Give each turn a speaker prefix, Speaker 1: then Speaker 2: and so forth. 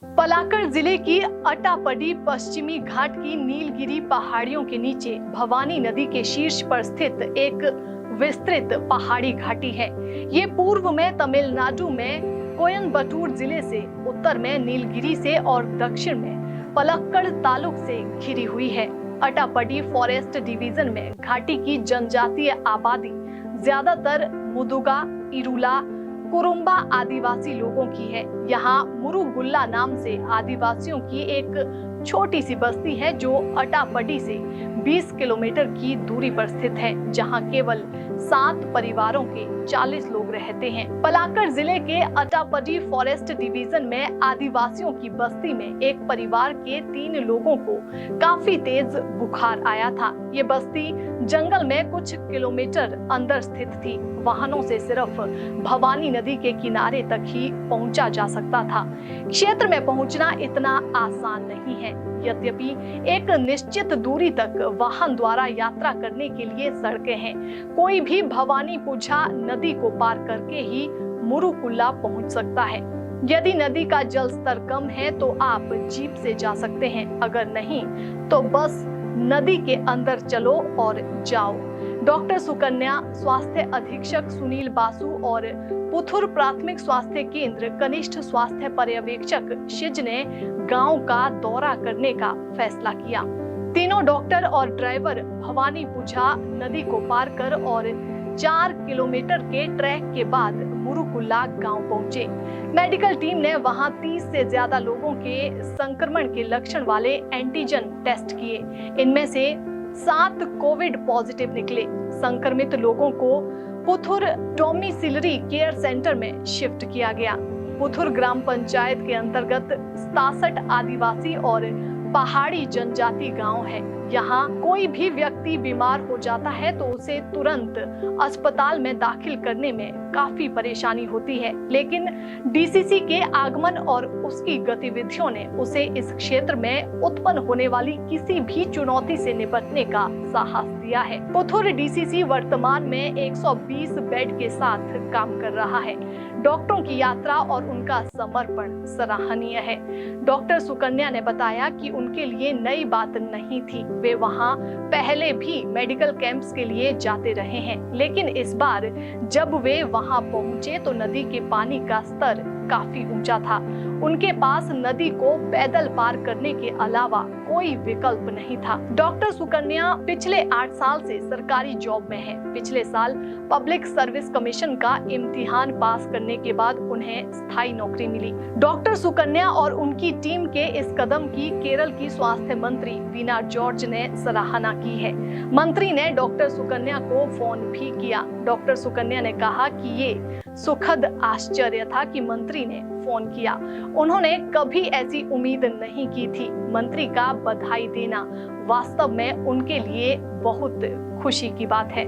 Speaker 1: पलाक्कड़ जिले की अट्टापडी पश्चिमी घाट की नीलगिरी पहाड़ियों के नीचे भवानी नदी के शीर्ष पर स्थित एक विस्तृत पहाड़ी घाटी है। ये पूर्व में तमिलनाडु में कोयम्बटूर जिले से, उत्तर में नीलगिरी से और दक्षिण में पलक्कड़ तालुक से घिरी हुई है। अट्टापडी फॉरेस्ट डिवीजन में घाटी की जनजातीय आबादी ज्यादातर मुदुगा, इरुला, कुरुम्बा आदिवासी लोगों की है। यहाँ मुरुगुल्ला नाम से आदिवासियों की एक छोटी सी बस्ती है जो अट्टापडी से 20 किलोमीटर की दूरी पर स्थित है, जहाँ केवल 7 परिवारों के 40 लोग रहते हैं। पलाक्कड़ जिले के अट्टापडी फॉरेस्ट डिवीजन में आदिवासियों की बस्ती में एक परिवार के 3 लोगों को काफी तेज बुखार आया था। ये बस्ती जंगल में कुछ किलोमीटर अंदर स्थित थी। वाहनों से सिर्फ भवानी नदी के किनारे तक ही पहुंचा जा सकता था। क्षेत्र में पहुंचना इतना आसान नहीं है। यद्यपि एक निश्चित दूरी तक वाहन द्वारा यात्रा करने के लिए सड़कें हैं। कोई भी भवानी पुझा नदी को पार करके ही मुरुकुल्ला पहुंच सकता है। यदि नदी का जल स्तर कम है तो आप जीप से जा सकते हैं, अगर नहीं तो बस नदी के अंदर चलो और जाओ। डॉक्टर सुकन्या, स्वास्थ्य अधीक्षक सुनील बासु और पुथुर प्राथमिक स्वास्थ्य केंद्र कनिष्ठ स्वास्थ्य पर्यवेक्षक शिज ने गांव का दौरा करने का फैसला किया। तीनों डॉक्टर और ड्राइवर भवानी पुझा नदी को पार कर और 4 किलोमीटर के ट्रैक के बाद मुरुकुल्ला गांव पहुंचे। मेडिकल टीम ने वहां 30 से ज्यादा लोगों के संक्रमण के लक्षण वाले एंटीजन टेस्ट किए। इनमें से 7 कोविड पॉजिटिव निकले। संक्रमित लोगों को पुथुर डोमिसिलरी केयर सेंटर में शिफ्ट किया गया। पुथुर ग्राम पंचायत के अंतर्गत 67 आदिवासी और पहाड़ी जनजाति गांव है। यहाँ कोई भी व्यक्ति बीमार हो जाता है तो उसे तुरंत अस्पताल में दाखिल करने में काफी परेशानी होती है, लेकिन डीसीसी के आगमन और उसकी गतिविधियों ने उसे इस क्षेत्र में उत्पन्न होने वाली किसी भी चुनौती से निपटने का साहस दिया है। पुथुर डीसीसी वर्तमान में 120 बेड के साथ काम कर रहा है। डॉक्टरों की यात्रा और उनका समर्पण सराहनीय है। डॉक्टर सुकन्या ने बताया कि उनके लिए नई बात नहीं थी। वे वहां पहले भी मेडिकल कैंप्स के लिए जाते रहे हैं, लेकिन इस बार जब वे वहां पहुंचे तो नदी के पानी का स्तर काफी ऊंचा था। उनके पास नदी को पैदल पार करने के अलावा कोई विकल्प नहीं था। डॉक्टर सुकन्या पिछले 8 साल से सरकारी जॉब में है। पिछले साल पब्लिक सर्विस कमीशन का इम्तिहान पास करने के बाद उन्हें स्थायी नौकरी मिली। डॉक्टर सुकन्या और उनकी टीम के इस कदम की केरल की स्वास्थ्य मंत्री वीना जॉर्ज ने सराहना की है। मंत्री ने डॉक्टर सुकन्या को फोन भी किया। डॉक्टर सुकन्या ने कहा कि ये सुखद आश्चर्य था कि मंत्री ने फोन किया। उन्होंने कभी ऐसी उम्मीद नहीं की थी। मंत्री का बधाई देना वास्तव में उनके लिए बहुत खुशी की बात है।